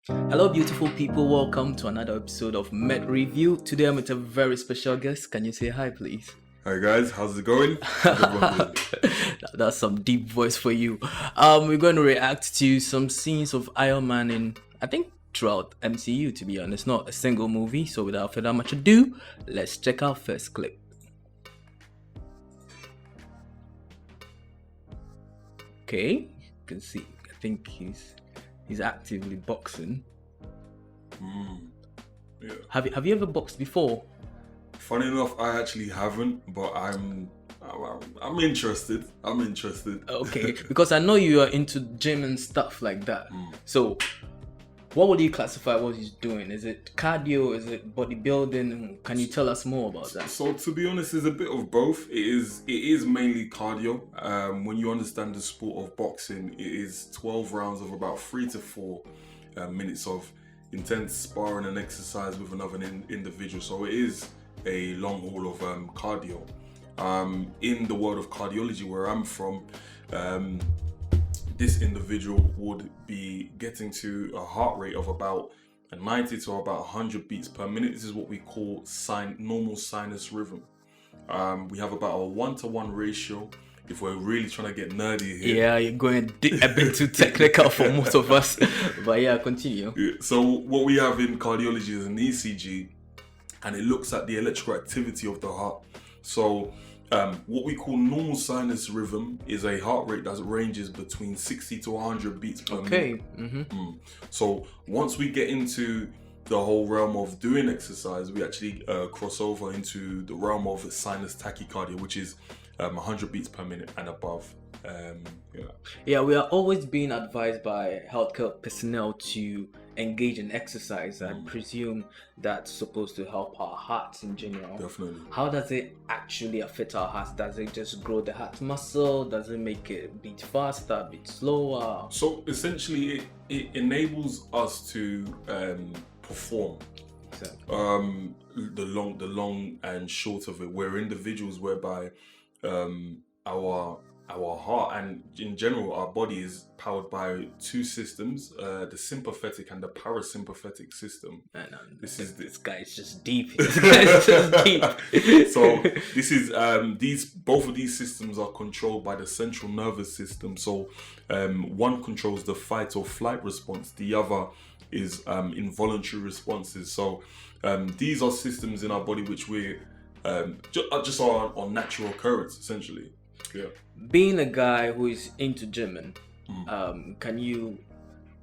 Hello, beautiful people. Welcome to another episode of MedReview. Today I'm with a very special guest. Can you say hi, please? Hi guys, how's it going? How's everyone doing? That's some deep voice for you. We're going to react to some scenes of Iron Man in, I think, throughout MCU, to be honest, not a single movie. So without further much ado, let's check our first clip. Okay, you can see. I think he's actively boxing. Yeah. Have you ever boxed before? Funny enough, I actually haven't, but I'm interested. I'm interested. Okay, because I know you are into gym and stuff like that. So, what would you classify what he's doing? Is it cardio? Is it bodybuilding? Can you tell us more about that? So to be honest, it's a bit of both. It is mainly cardio. When you understand the sport of boxing, it is 12 rounds of about 3 to 4 minutes of intense sparring and exercise with another individual. So it is a long haul of cardio. In the world of cardiology, where I'm from, this individual would be getting to a heart rate of about 90 to about 100 beats per minute. This is what we call normal sinus rhythm. We have about a 1-to-1 ratio. If we're really trying to get nerdy here. Yeah, you're going a bit too technical for most of us. But yeah, continue. Yeah, so what we have in cardiology is an ECG, and it looks at the electrical activity of the heart. So what we call normal sinus rhythm is a heart rate that ranges between 60 to 100 beats per minute. So once we get into the whole realm of doing exercise, we actually cross over into the realm of sinus tachycardia, which is 100 beats per minute and above. Yeah, we are always being advised by healthcare personnel to engage in exercise. I presume that's supposed to help our hearts in general. Definitely. How does it actually affect our hearts? Does it just grow the heart muscle? Does it make it beat faster, beat slower? So essentially, it enables us to perform. Exactly. The long and short of it, we're individuals whereby our heart and in general our body is powered by two systems, the sympathetic and the parasympathetic system. This guy is just deep. This guy is just deep. So this is both of these systems are controlled by the central nervous system. So one controls the fight or flight response, the other is involuntary responses. So these are systems in our body which we just are on natural occurrence, essentially. Yeah. Being a guy who is into gymming, can you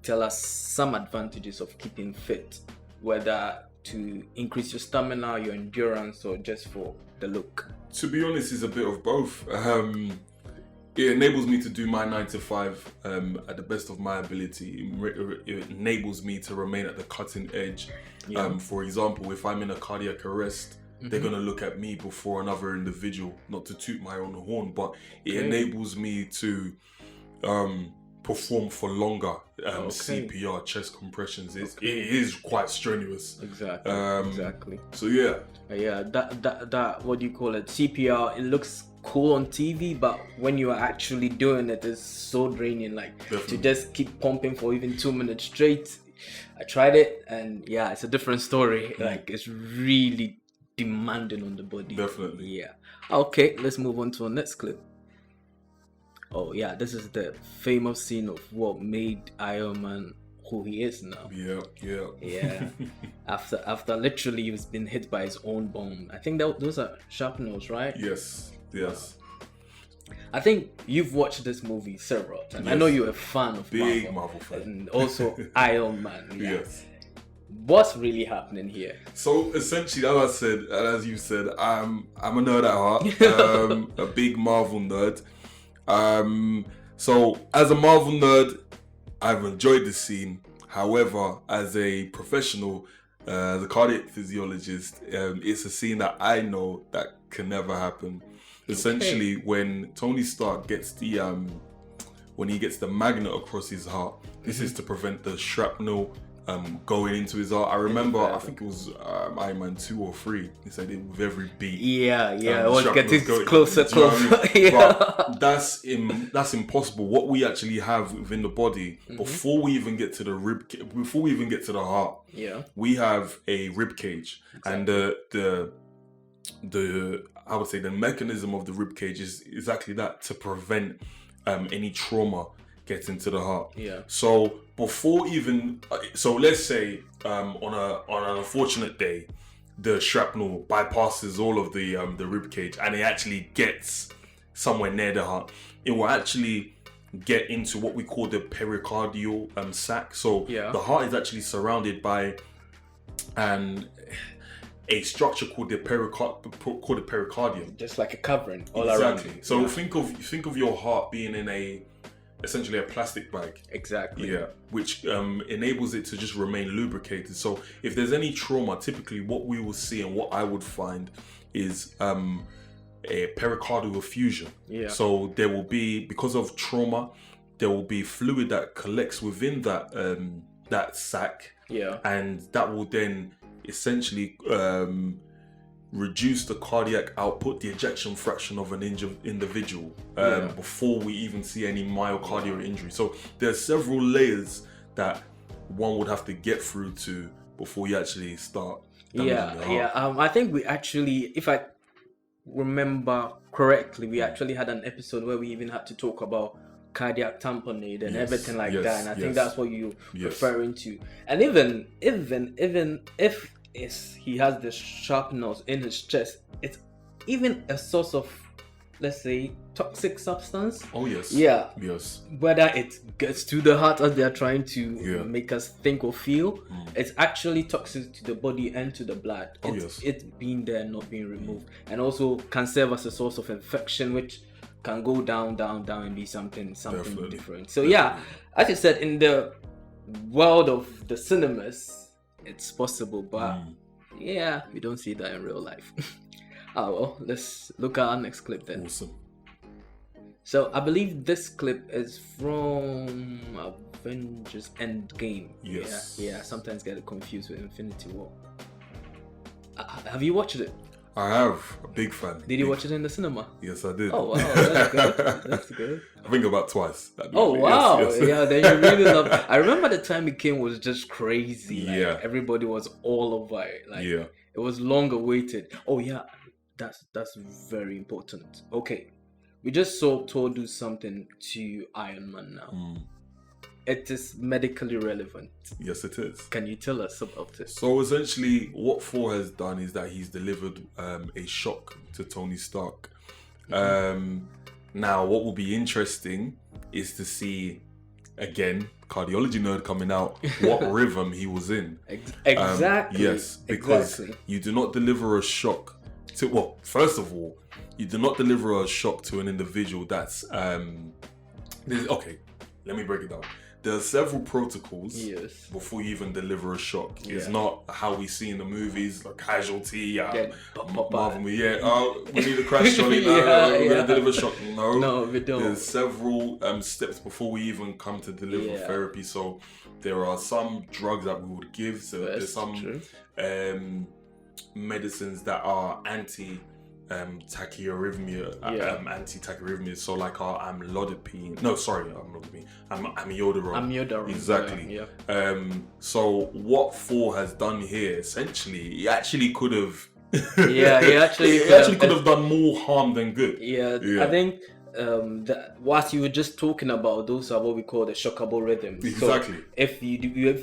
tell us some advantages of keeping fit, whether to increase your stamina, your endurance, or just for the look? To be honest, it's a bit of both. It enables me to do my 9 to 5 at the best of my ability. It enables me to remain at the cutting edge. Yeah. For example, if I'm in a cardiac arrest, they're going to look at me before another individual, not to toot my own horn, but it enables me to perform for longer. CPR, chest compressions, it is quite strenuous. Exactly. So yeah. Yeah, that what do you call it? CPR, it looks cool on TV, but when you are actually doing it, it's so draining. Like, to just keep pumping for even 2 minutes straight. I tried it, and yeah, it's a different story. Like, it's really demanding on the body. Definitely. Yeah. Okay, let's move on to our next clip. Oh yeah, this is the famous scene of what made Iron Man who he is now. Yeah. After literally he's been hit by his own bomb. I think those are shrapnels, right? Yes. I think you've watched this movie several times. Yes. I know you're a fan of Marvel fan. And also Iron Man. Yeah. Yes. What's really happening here? So essentially, as I said, and as you said, I'm a nerd at heart. A big Marvel nerd. So as a Marvel nerd, I've enjoyed the scene. However, as a professional, the cardiac physiologist, it's a scene that I know that can never happen. Essentially, when Tony Stark gets when he gets the magnet across his heart, this is to prevent the shrapnel going into his heart. I remember, I think it was Iron Man 2 or 3. He said it with every beat. Yeah, the it was getting closer, Do you know what I mean? Yeah. But that's impossible. What we actually have within the body, before we even get to the before we even get to the heart, we have a rib cage. And the I would say the mechanism of the rib cage is exactly that, to prevent any trauma getting to the heart. So before even, so let's say on an unfortunate day, the shrapnel bypasses all of the rib cage and it actually gets somewhere near the heart. It will actually get into what we call the pericardial sac. So the heart is actually surrounded by a structure called the pericardium, just like a covering all around. Exactly. So think of your heart being in essentially a plastic bag. Exactly. Yeah, which enables it to just remain lubricated. So if there's any trauma, typically what we will see and what I would find is a pericardial effusion. So there will be, because of trauma, there will be fluid that collects within that sac. And that will then essentially reduce the cardiac output, the ejection fraction of an injured individual before we even see any myocardial injury. So there's several layers that one would have to get through to before you actually start damaging the heart. I think we actually, if I remember correctly, we actually had an episode where we even had to talk about cardiac tamponade and everything like that, and I think that's what you're referring to. And even if he has the shrapnel in his chest, it's even a source of, let's say, toxic substance. Whether it gets to the heart as they're trying to make us think or feel, it's actually toxic to the body and to the blood. It's being there, not being removed, and also can serve as a source of infection, which can go down and be something different. So as you said, in the world of the cinemas, it's possible, but we don't see that in real life. Let's look at our next clip then. Awesome. So I believe this clip is from Avengers Endgame. Sometimes get it confused with Infinity War. Have you watched it? I have. A big fan. Did you watch it in the cinema? Yes, I did. Oh, wow. That's good. That's good. I think about twice. Oh, wow. Yes. Yeah, then you really love it. I remember the time it came was just crazy. Like, everybody was all over it. Like, it was long awaited. Oh, yeah. That's very important. Okay. We just saw Thor do something to Iron Man now. It is medically relevant. Yes, it is. Can you tell us about it? So essentially, what Thor has done is that he's delivered a shock to Tony Stark. Now, what will be interesting is to see, again, cardiology nerd coming out, what rhythm he was in. Exactly. Yes, because you do not deliver a shock to, well, first of all, you do not deliver a shock to an individual that's, okay, let me break it down. There are several protocols before you even deliver a shock. It's not how we see in the movies, like casualty, Marvel, we need a crash shot, we're gonna deliver a shock. No, we don't. There's several steps before we even come to deliver therapy. So there are some drugs that we would give. So there's some medicines that are anti-tachyarrhythmia, so like our amlodipine. No, sorry, amiodarone. Exactly. So what Thor has done here, essentially, he actually could have. he actually could have done more harm than good. I think what you were just talking about, those are what we call the shockable rhythms. Exactly. So if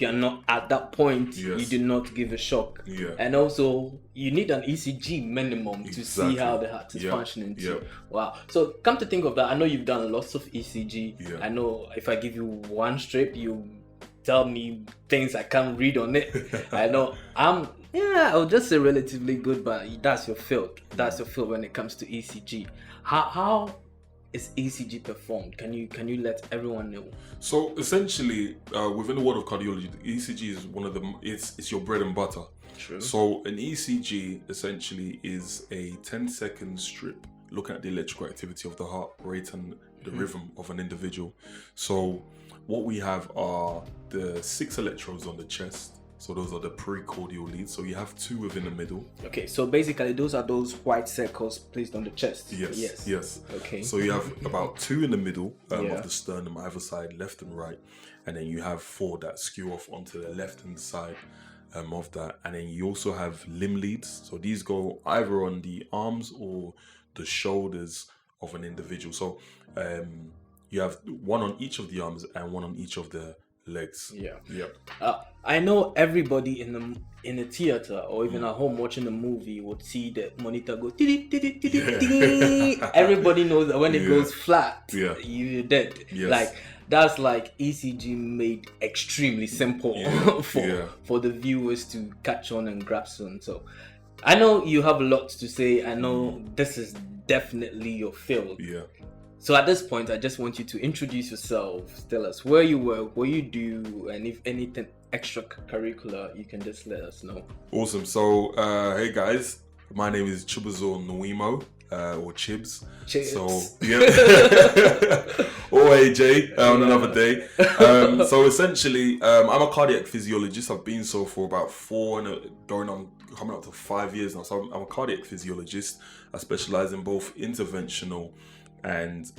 you're not at that point, you do not give a shock. And also you need an ECG minimum to see how the heart is functioning too. Wow. So come to think of that, I know you've done lots of ECG. I know if I give you one strip, you tell me things I can't read on it. I know I'll just say relatively good, but that's your field. That's your field when it comes to ECG. How is ECG performed? Can you let everyone know? So essentially, within the world of cardiology, the ECG is one of the it's your bread and butter. True. So an ECG essentially is a 10-second strip looking at the electrical activity of the heart rate and the rhythm of an individual. So what we have are the 6 electrodes on the chest. So those are the precordial leads. So you have 2 within the middle. Okay, so basically those are those white circles placed on the chest. Yes. Okay. So you have about 2 in the middle of the sternum, either side, left and right. And then you have 4 that skew off onto the left-hand side of that. And then you also have limb leads. So these go either on the arms or the shoulders of an individual. So you have 1 on each of the arms and 1 on each of the legs. I know everybody in the theater or even at home watching the movie would see the monitor go everybody knows that when it goes flat, you're dead. Like that's like ECG made extremely simple for the viewers to catch on and grasp on. So I know you have a lot to say. I know this is definitely your field. So at this point, I just want you to introduce yourself, tell us where you work, what you do, and if anything extracurricular, you can just let us know. Awesome. So, hey guys, my name is Chibuzo Nwimo, or Chibs. So, or AJ on another day. So essentially, I'm a cardiac physiologist. I've been so for about 4 and coming up to 5 years now. So I'm a cardiac physiologist. I specialize in both interventional and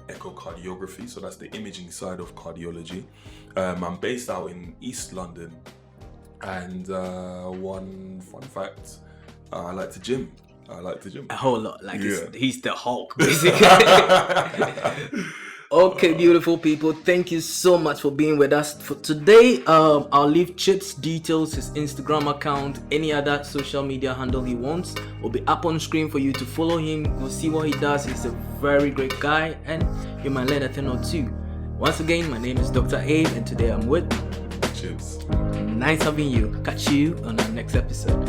echocardiography, so that's the imaging side of cardiology. I'm based out in East London, and one fun fact, I like to gym. A whole lot, like he's the Hulk, basically. Okay, beautiful people, thank you so much for being with us for today. I'll leave Chip's details, his Instagram account, any other social media handle he wants will be up on screen for you to follow him. Go see what he does. He's a very great guy, and you might learn a thing or two. Once again, my name is Dr. Abe, and today I'm with Chips. Nice having you. Catch you on our next episode.